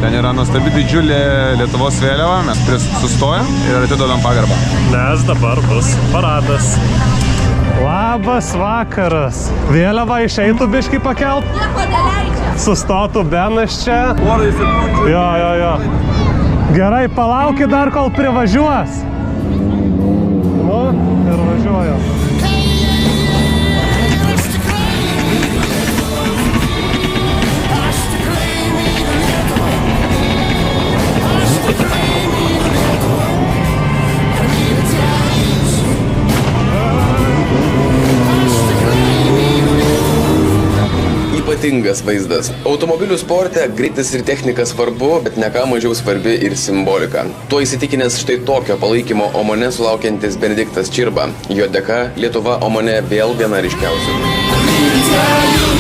Ten yra nuostabi didžiulė Lietuvos vėliava, mes sustojam ir atidodam pagarbą. Nes dabar bus paradas. Labas vakaras. Vėliavą išeitų biškį pakelt? Nieko neleidžia. Sustotų Benas čia. Jo. Gerai, palaukit dar, kol privažiuos. Nu, ir važiuoju. Ypatingas vaizdas. Automobilių sporte greitis ir technika svarbu, bet ne ką mažiau svarbi ir simbolika. Tuo įsitikinęs štai tokio palaikymo Omane sulaukiantis Benediktas Čirba. Jo dėka Lietuva Omane vėl viena ryškiausių.